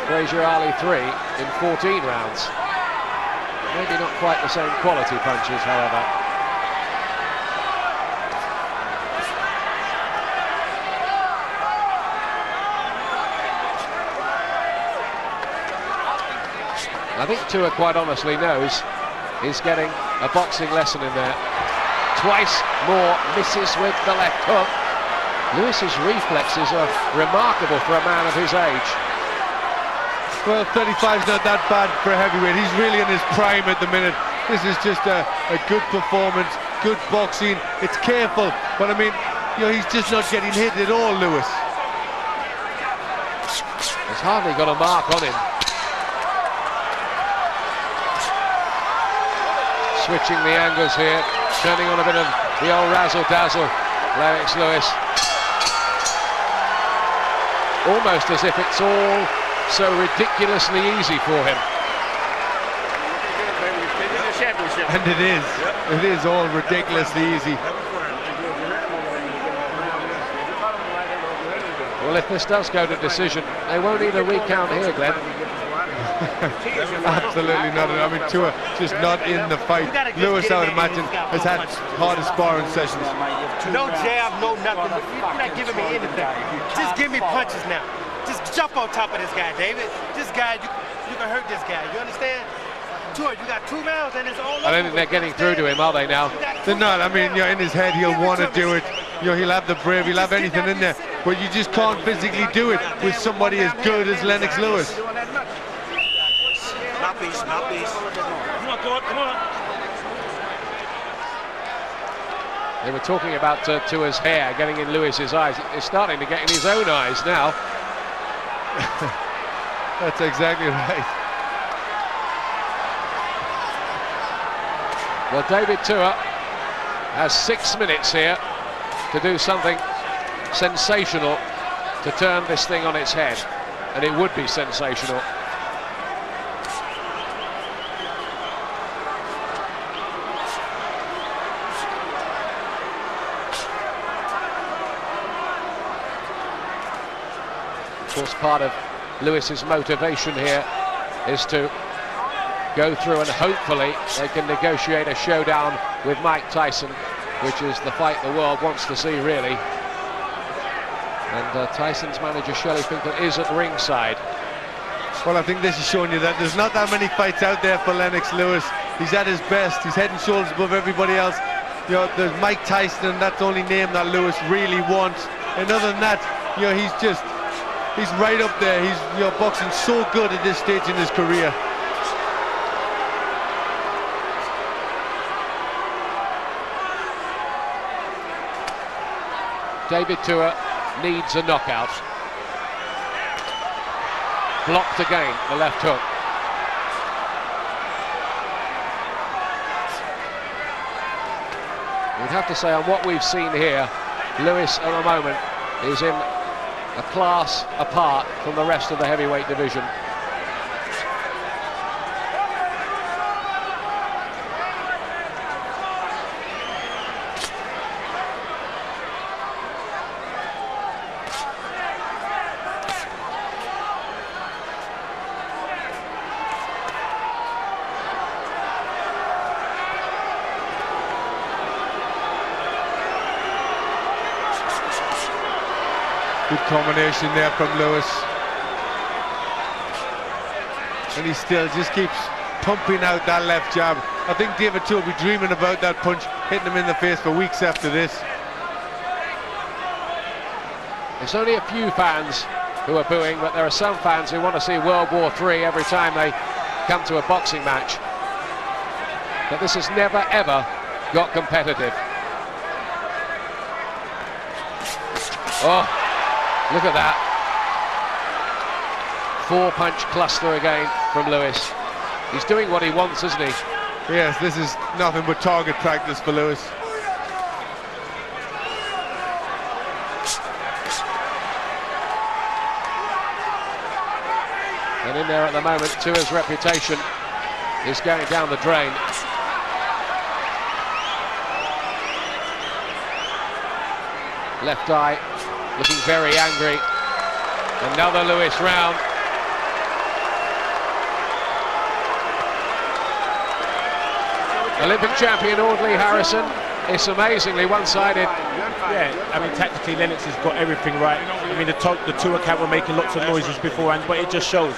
Frazier Ali 3 in 14 rounds. Maybe not quite the same quality punches, however. I think Tua quite honestly knows he's getting a boxing lesson in there. Twice more misses with the left hook. Lewis's reflexes are remarkable for a man of his age. Well, 35's not that bad for a heavyweight. He's really in his prime at the minute. This is just a good performance, good boxing. It's careful, but I mean, you know, he's just not getting hit at all, Lewis. He's hardly got a mark on him. Switching the angles here, turning on a bit of the old razzle-dazzle. Lennox Lewis. Almost as if it's all so ridiculously easy for him. And it is. It is all ridiculously easy. Well, if this does go to decision, they won't need a recount here, Glenn. Absolutely not. I mean, Tua just not in the fight. Lewis, I would imagine, has had harder sparring sessions. No jab, no nothing. You're not giving me anything. Just give me punches now. Just jump on top of this guy, David. This guy, you can hurt this guy. You understand? Tua, you got 2 rounds and it's all over. I don't think they're getting through to him, are they now? They're not. I mean, in his head, he'll want to do it. He'll have the brave, he'll have anything in there. But you just can't physically do it with somebody as good as Lennox Lewis. Mouthpiece. Come on. They were talking about Tua's hair getting in Lewis's eyes. It's starting to get in his own eyes now. That's exactly right. Well, David Tua has 6 minutes here to do something sensational to turn this thing on its head, and it would be sensational. Of course, part of Lewis's motivation here is to go through and hopefully they can negotiate a showdown with Mike Tyson, which is the fight the world wants to see, really. And Tyson's manager, Shelley Finkel, is at ringside. Well, I think this is showing you that there's not that many fights out there for Lennox Lewis. He's at his best. He's head and shoulders above everybody else. There's Mike Tyson, and that's the only name that Lewis really wants. And other than that, he's right up there. He's boxing so good at this stage in his career. David Tua needs a knockout. Blocked again, the left hook. We'd have to say, on what we've seen here, Lewis at the moment is in a class apart from the rest of the heavyweight division. Good combination there from Lewis. And he still just keeps pumping out that left jab. I think David Tua will be dreaming about that punch hitting him in the face for weeks after this. There's only a few fans who are booing, but there are some fans who want to see World War III every time they come to a boxing match. But this has never, ever got competitive. Oh, look at that. 4-punch cluster again from Lewis. He's doing what he wants, isn't he? Yes, this is nothing but target practice for Lewis. And in there at the moment, Tua's reputation is going down the drain. Left eye looking very angry. Another Lewis round. Olympic champion Audley Harrison. It's amazingly one-sided. Yeah, I mean, tactically, Lennox has got everything right. I mean, the Tua camp were making lots of noises beforehand, but it just shows,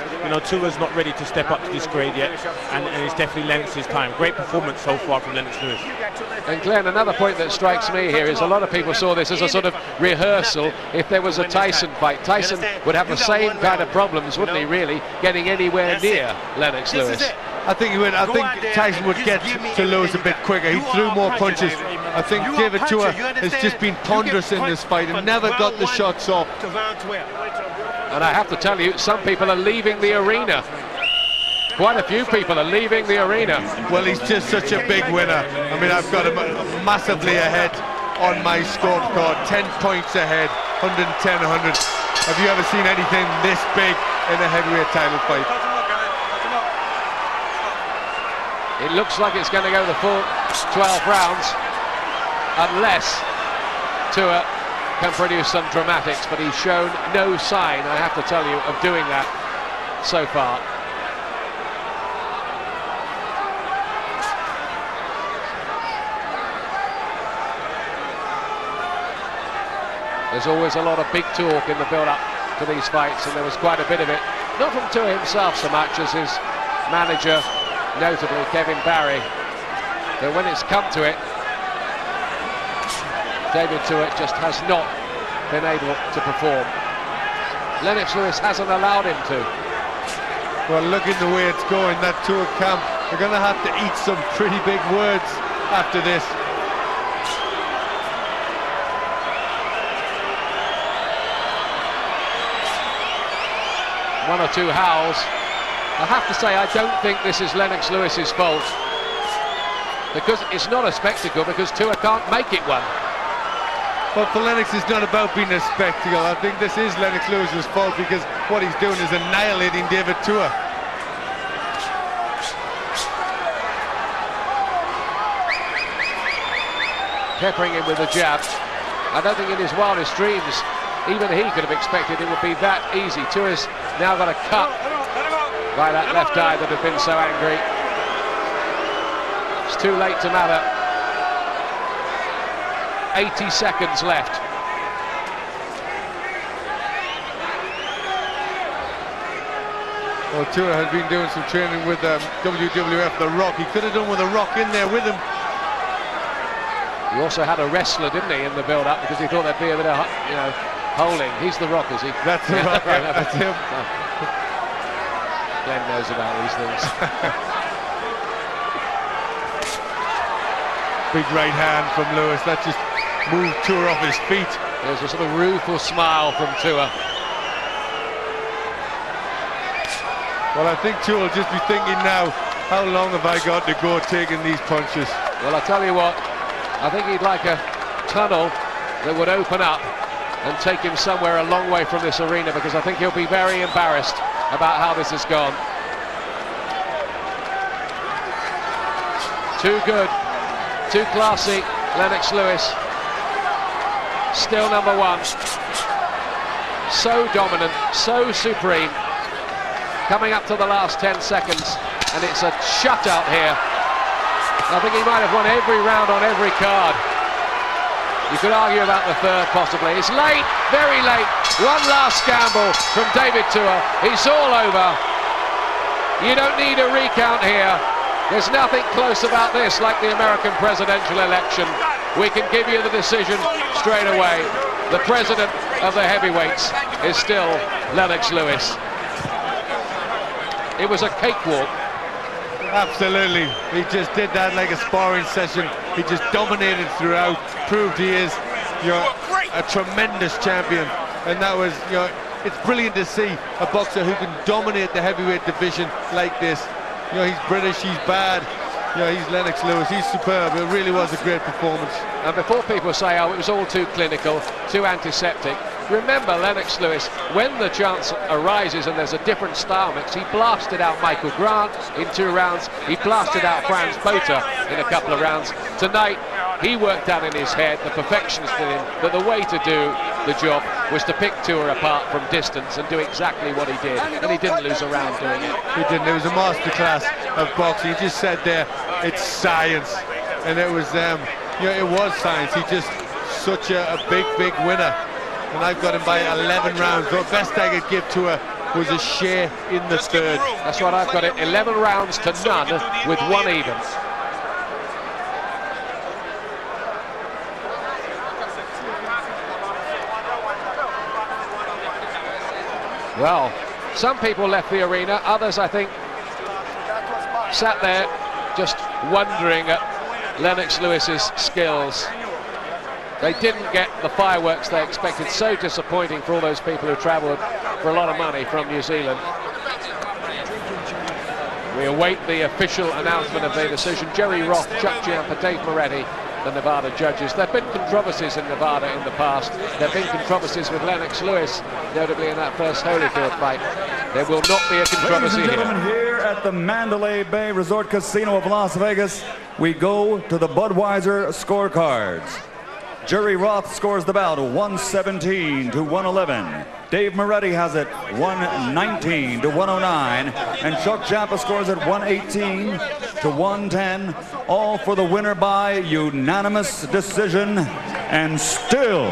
Tua's not ready to step up to this grade yet, and it's definitely Lennox's time. Great performance so far from Lennox Lewis. And Glenn, another point that strikes me here is a lot of people saw this as a sort of rehearsal. If there was a Tyson fight, Tyson would have the same kind of problems, wouldn't he, really, getting anywhere near Lennox Lewis? I think he would. I think Tyson would get to Lewis a bit quicker. He threw more punches. I think David Tua has just been ponderous in this fight and never got the shots off. And I have to tell you, some people are leaving the arena. Quite a few people are leaving the arena. Well, he's just such a big winner. I mean, I've got him massively ahead on my scorecard, 10 points ahead, 110, 100. Have you ever seen anything this big in a heavyweight title fight? It looks like it's going to go the full 12 rounds, unless Tua can produce some dramatics, but he's shown no sign, I have to tell you, of doing that so far. There's always a lot of big talk in the build-up to these fights, and there was quite a bit of it. Not from Tua himself so much as his manager, notably Kevin Barry. But when it's come to it, David Tua just has not been able to perform. Lennox Lewis hasn't allowed him to. Well, looking the way it's going, that Tua camp, they're going to have to eat some pretty big words after this. One or two howls. I have to say, I don't think this is Lennox Lewis's fault, because it's not a spectacle, because Tua can't make it one. But for Lennox, it's not about being a spectacle. I think this is Lennox Lewis's fault, because what he's doing is annihilating David Tua. Peppering him with a jab. I don't think in his wildest dreams even he could have expected it would be that easy. Tua's now got a cut by that left eye that had been so angry. It's too late to matter. 80 seconds left. Well, Tua has been doing some training with WWF, The Rock. He could have done with a Rock in there with him. He also had a wrestler, didn't he, in the build-up, because he thought there'd be a bit of, you know, holding. He's The Rock, is he? That's The Rock, yeah, that's him. Glenn knows about these things. Big right hand from Lewis. That just moved Tua off his feet. There's a sort of rueful smile from Tua. Well, I think Tua will just be thinking now, how long have I got to go taking these punches? Well, I tell you what, I think he'd like a tunnel that would open up and take him somewhere a long way from this arena, because I think he'll be very embarrassed about how this has gone. Too good, too classy, Lennox Lewis. Still number one. So dominant, so supreme. Coming up to the last 10 seconds, and it's a shutout here. I think he might have won every round on every card. You could argue about the third, possibly. It's late, very late. One last gamble from David Tua. It's all over. You don't need a recount here. There's nothing close about this, like the American presidential election. We can give you the decision straight away. The president of the heavyweights is still Lennox Lewis. It was a cakewalk. Absolutely. He just did that like a sparring session. He just dominated throughout, proved he is, you know, a tremendous champion. And that was, you know, it's brilliant to see a boxer who can dominate the heavyweight division like this. You know, he's British, he's bad. You know, he's Lennox Lewis, he's superb. It really was a great performance. And before people say, oh, it was all too clinical, too antiseptic, remember Lennox Lewis, when the chance arises and there's a different style mix, he blasted out Michael Grant in 2 rounds, he blasted out Franz Botha in a couple of rounds. Tonight, he worked out in his head, the perfectionist in him, that the way to do the job was to pick Tua apart from distance and do exactly what he did. And he didn't lose a round doing it. He didn't. It was a masterclass of boxing. He just said there, it's science. And it was, you know, it was science. He's just such a big winner. And I've got him by 11 rounds. The best I could give Tua was a share in the third. That's right, I've got it 11 rounds to none with 1 even. Well, some people left the arena, others I think sat there just wondering at Lennox Lewis's skills. They didn't get the fireworks they expected. So disappointing for all those people who travelled for a lot of money from New Zealand. We await the official announcement of their decision. Jerry Roth, Chuck Giampa, Dave Moretti, the Nevada judges. There have been controversies in Nevada in the past. There have been controversies with Lennox Lewis, notably in that first Holyfield fight. There will not be a controversy Ladies and gentlemen, here at the Mandalay Bay Resort Casino of Las Vegas, we go to the Budweiser scorecards. Jerry Roth scores the bout 117 to 111. Dave Moretti has it 119 to 109. And Chuck Giampa scores it 118 to 110. All for the winner by unanimous decision. And still,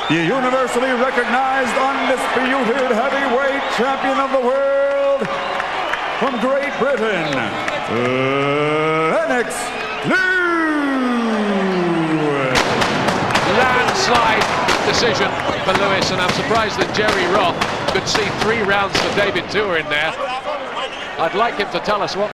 the universally recognized, undisputed heavyweight champion of the world from Great Britain, Lennox Lewis. Landslide decision for Lewis, and I'm surprised that Jerry Roth could see 3 rounds for David Tua in there. I'd like him to tell us what